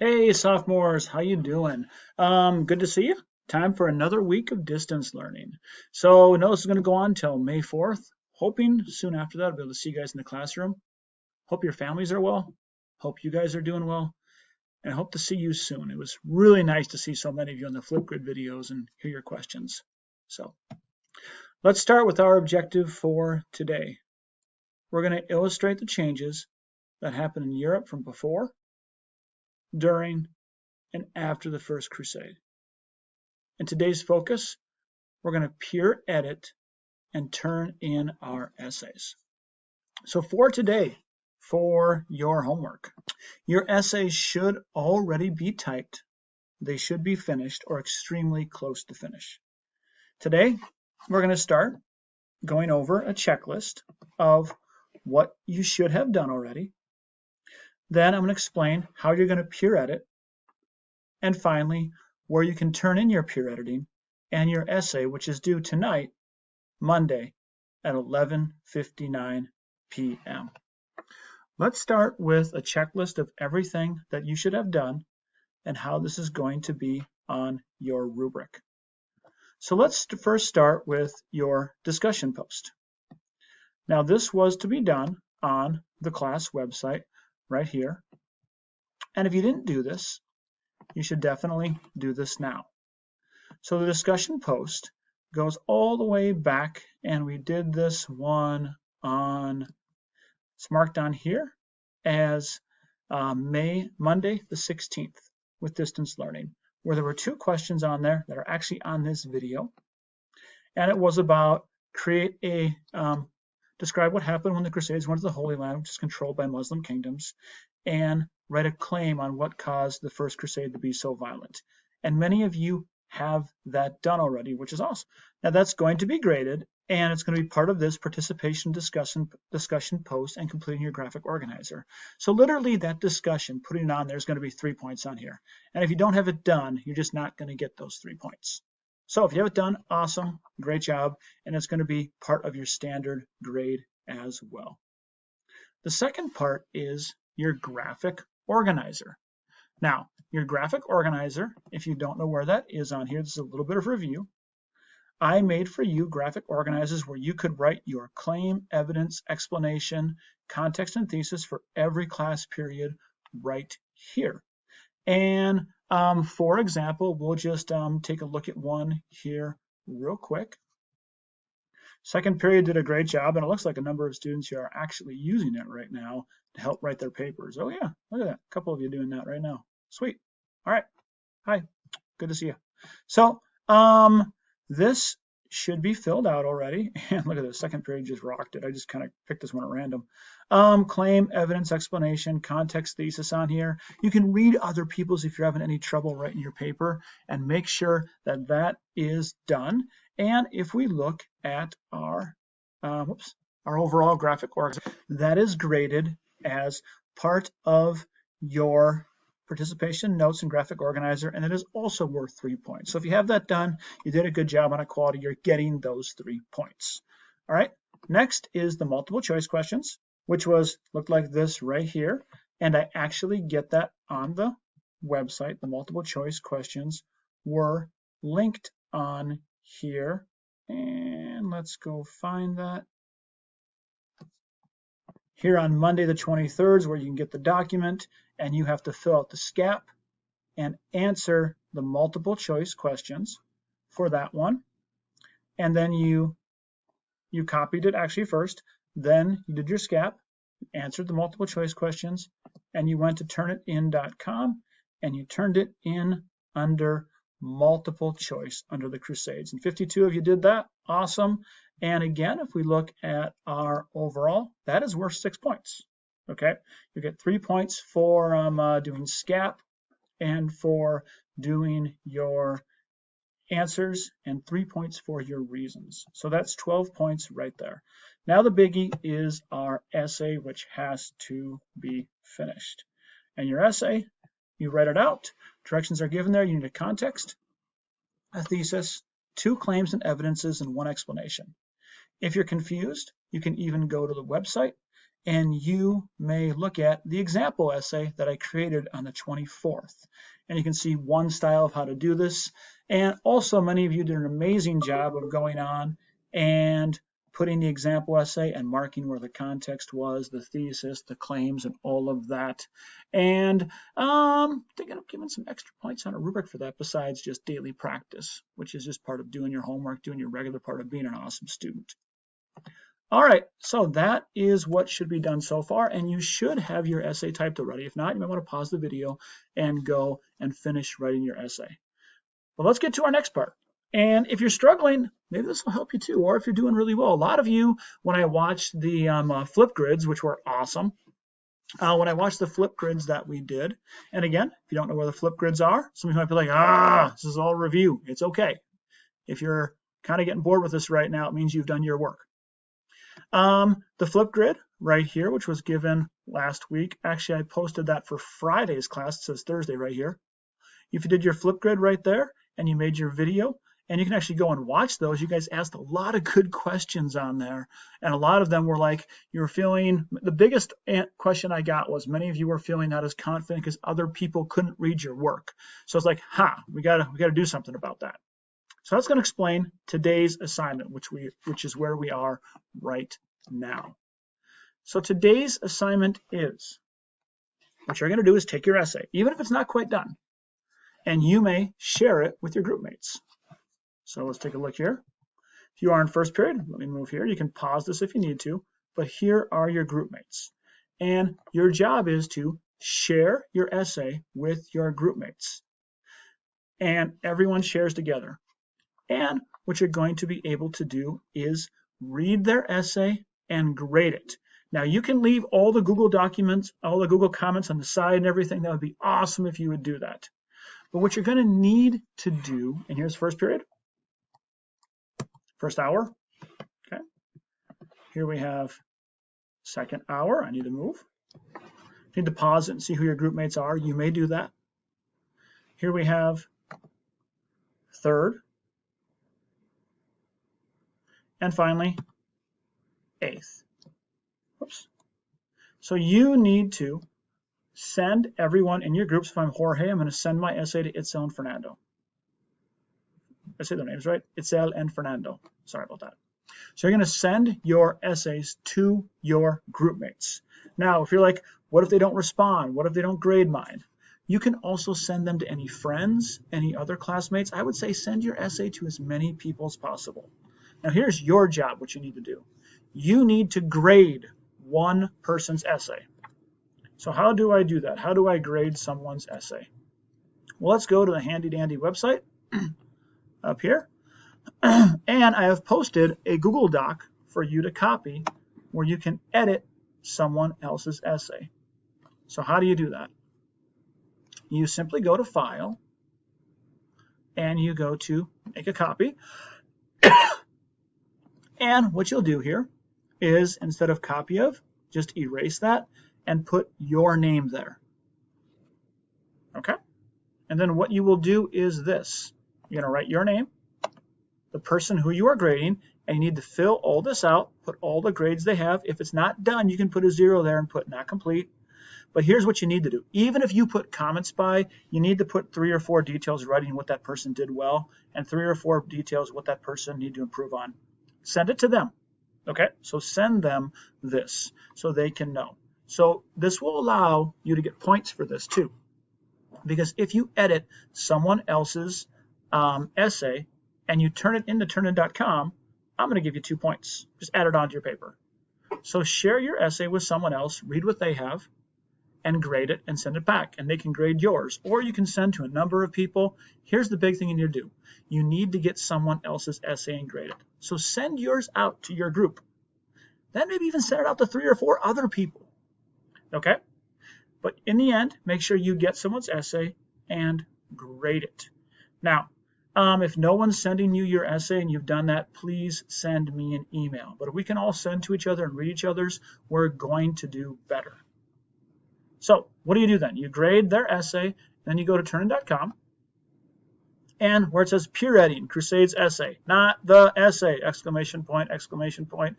Hey sophomores, how you doing? Good to see you. Time for another week of distance learning. So no, this is going to go on till May 4th. Hoping soon after that I'll be able to see you guys in the classroom. Hope your families are well. Hope you guys are doing well. And I hope to see you soon. It was really nice to see so many of you on the Flipgrid videos and hear your questions. So let's start with our objective for today. We're going to illustrate the changes that happened in Europe from before, during, and after the First Crusade. In today's focus, we're going to peer edit and turn in our essays. So for today, for your homework, your essays should already be typed. They should be finished or extremely close to finish. Today, we're going to start going over a checklist of what you should have done already. Then I'm going to explain how you're going to peer edit. And finally, where you can turn in your peer editing and your essay, which is due tonight, Monday at 11:59 p.m. Let's start with a checklist of everything that you should have done and how this is going to be on your rubric. So let's first start with your discussion post. Now this was to be done on the class website right here. And if you didn't do this, you should definitely do this now. So the discussion post goes all the way back, and we did this one on, it's marked on here as Monday the 16th with distance learning, where there were two questions on there that are actually on this video. And it was about describe what happened when the Crusades went to the Holy Land, which is controlled by Muslim kingdoms, and write a claim on what caused the First Crusade to be so violent. And many of you have that done already, which is awesome. Now that's going to be graded, and it's going to be part of this participation discussion post and completing your graphic organizer. So literally that discussion, putting it on there, is going to be 3 points on here. And if you don't have it done, you're just not going to get those 3 points. So if you have it done, awesome, great job, and it's going to be part of your standard grade as well. The second part is your graphic organizer. Now, your graphic organizer, if you don't know where that is on here, this is a little bit of review. I made for you graphic organizers where you could write your claim, evidence, explanation, context, and thesis for every class period right here. And for example, we'll just take a look at one here real quick. Second period did a great job, and it looks like a number of students here are actually using it right now to help write their papers. Oh yeah, look at that. A couple of you doing that right now. Sweet. All right. Hi. Good to see you. So this should be filled out already. And look at this, second period just rocked it. I just kind of picked this one at random. Claim, evidence, explanation, context, thesis on here. You can read other people's if you're having any trouble writing your paper, and make sure that that is done. And if we look at our overall graphic organizer, that is graded as part of your participation notes and graphic organizer, and it is also worth 3 points. So if you have that done, you did a good job on equality. You're getting those 3 points. All right. Next is the multiple choice questions, which looked like this right here, and I actually get that on the website. The multiple choice questions were linked on here, and let's go find that. Here on Monday the 23rd is where you can get the document, and you have to fill out the SCAP and answer the multiple choice questions for that one. And then you copied it actually first, then you did your SCAP, answered the multiple choice questions, and you went to turnitin.com and you turned it in under multiple choice under the Crusades. And 52 of you did that. Awesome. And again, if we look at our overall, that is worth 6 points. Okay, you get 3 points for doing SCAP and for doing your answers, and 3 points for your reasons. So that's 12 points right there. Now the biggie is our essay, which has to be finished. And your essay, you write it out. Directions are given there. You need a context, a thesis, 2 claims and evidences, and 1 explanation. If you're confused, you can even go to the website and you may look at the example essay that I created on the 24th. And you can see one style of how to do this. And also, many of you did an amazing job of going on and putting the example essay and marking where the context was, the thesis, the claims, and all of that. And thinking of giving some extra points on a rubric for that besides just daily practice, which is just part of doing your homework, doing your regular part of being an awesome student. All right, so that is what should be done so far, and you should have your essay typed already. If not, you might want to pause the video and go and finish writing your essay. Well, let's get to our next part. And if you're struggling, maybe this will help you too, or if you're doing really well. A lot of you, when I watched the flip grids, which were awesome, when I watched the flip grids that we did, and again, if you don't know where the flip grids are, some of you might be like, this is all review. It's okay. If you're kind of getting bored with this right now, it means you've done your work. The flip grid right here, which was given last week, actually I posted that for Friday's class. It says Thursday right here. If you did your flip grid right there and you made your video, and you can actually go and watch those, you guys asked a lot of good questions on there, and a lot of them were like, you were feeling, the biggest question I got was many of you were feeling not as confident because other people couldn't read your work. So it's like, we gotta do something about that. So that's going to explain today's assignment, which is where we are right now. So today's assignment is, what you're going to do is take your essay, even if it's not quite done, and you may share it with your group mates. So let's take a look here. If you are in first period, let me move here. You can pause this if you need to, but here are your group mates. And your job is to share your essay with your group mates. And everyone shares together. And what you're going to be able to do is read their essay and grade it. Now you can leave all the Google documents, all the Google comments on the side and everything. That would be awesome if you would do that. But what you're going to need to do, and here's first period, first hour. Okay. Here we have second hour. I need to move. You need to pause it and see who your group mates are. You may do that. Here we have third. And finally, eighth. Oops. So you need to send everyone in your groups. If I'm Jorge, I'm going to send my essay to Itzel and Fernando. I say their names right? Itzel and Fernando. Sorry about that. So you're going to send your essays to your group mates. Now, if you're like, what if they don't respond? What if they don't grade mine? You can also send them to any friends, any other classmates. I would say send your essay to as many people as possible. Now here's your job, what you need to do. You need to grade one person's essay. So how do I do that? How do I grade someone's essay? Well, let's go to the handy dandy website up here. And I have posted a Google Doc for you to copy where you can edit someone else's essay. So how do you do that? You simply go to File and you go to Make a Copy. And what you'll do here is, instead of copy of, just erase that and put your name there. Okay? And then what you will do is this. You're going to write your name, the person who you are grading, and you need to fill all this out, put all the grades they have. If it's not done, you can put a 0 there and put not complete. But here's what you need to do. Even if you put comments by, you need to put 3 or 4 details writing what that person did well, and 3 or 4 details what that person need to improve on. Send it to them. Okay, so send them this so they can know. So this will allow you to get points for this too. Because if you edit someone else's essay and you turn it into turnitin.com, I'm going to give you 2 points. Just add it onto your paper. So share your essay with someone else, read what they have, and grade it and send it back, and they can grade yours. Or you can send to a number of people. Here's the big thing you need to do. You need to get someone else's essay and grade it. So send yours out to your group. Then maybe even send it out to 3 or 4 other people. Okay? But in the end, make sure you get someone's essay and grade it. Now, if no one's sending you your essay and you've done that, please send me an email. But if we can all send to each other and read each other's, we're going to do better. So what do you do then? You grade their essay, then you go to turnitin.com, and where it says peer editing, Crusades essay, not the essay, exclamation point, exclamation point,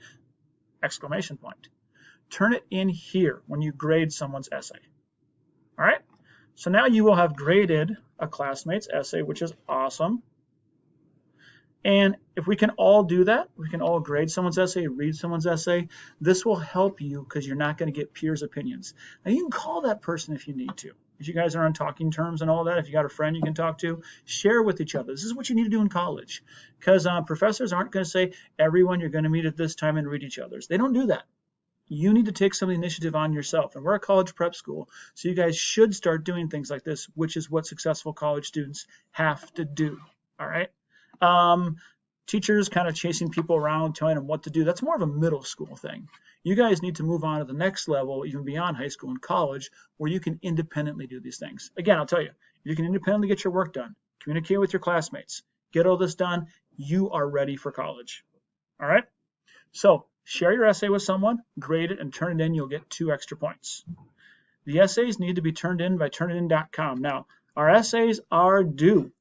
exclamation point. turn it in here when you grade someone's essay. All right, so now you will have graded a classmate's essay, which is awesome. And if we can all do that, we can all grade someone's essay, read someone's essay, this will help you because you're not going to get peers' opinions. Now, you can call that person if you need to. If you guys are on talking terms and all that, if you got a friend you can talk to, share with each other. This is what you need to do in college, because professors aren't going to say, everyone, you're going to meet at this time and read each other's. They don't do that. You need to take some of the initiative on yourself. And we're a college prep school, so you guys should start doing things like this, which is what successful college students have to do. All right. Teachers kind of chasing people around, telling them what to do. That's more of a middle school thing. You guys need to move on to the next level, even beyond high school and college, where you can independently do these things. Again, I'll tell you, if you can independently get your work done, communicate with your classmates, get all this done, you are ready for college. All right? So share your essay with someone, grade it, and turn it in. You'll get 2 extra points. The essays need to be turned in by turnitin.com. Now, our essays are due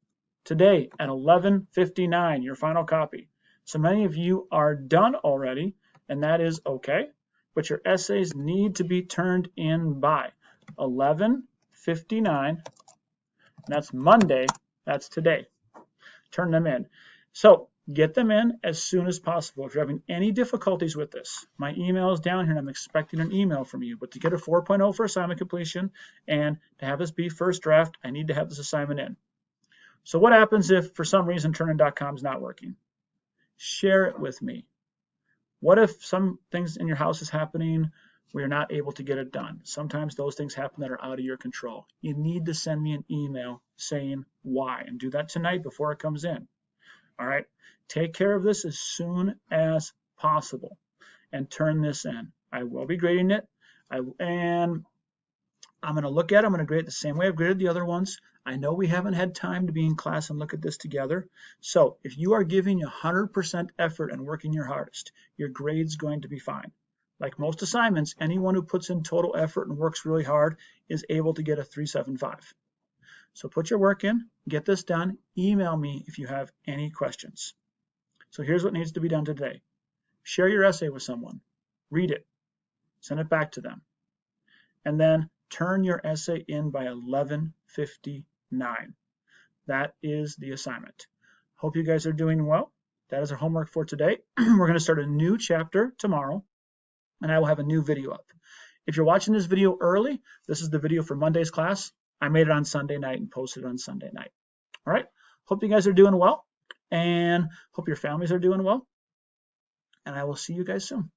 today at 11:59, your final copy. So many of you are done already, and that is okay, but your essays need to be turned in by 11:59. That's Monday, that's today. Turn them in. So get them in as soon as possible. If you're having any difficulties with this, my email is down here and I'm expecting an email from you. But to get a 4.0 for assignment completion and to have this be first draft, I need to have this assignment in. So what happens if for some reason turnitin.com is not working? Share it with me. What if some things in your house is happening where you're not able to get it done? Sometimes those things happen that are out of your control. You need to send me an email saying why, and do that tonight before it comes in. All right, take care of this as soon as possible and turn this in. I will be grading it, and I'm going to look at it. I'm going to grade it the same way I've graded the other ones. I know we haven't had time to be in class and look at this together. So if you are giving 100% effort and working your hardest, your grade's going to be fine. Like most assignments, anyone who puts in total effort and works really hard is able to get a 3.75. So put your work in, get this done, email me if you have any questions. So here's what needs to be done today. Share your essay with someone, read it, send it back to them, and then turn your essay in by 11:59. That is the assignment. Hope you guys are doing well. That is our homework for today. We're going to start a new chapter tomorrow, and I will have a new video up. If you're watching this video early, this is the video for Monday's class. I made it on Sunday night and posted it on Sunday night. All right. Hope you guys are doing well, and hope your families are doing well. And I will see you guys soon.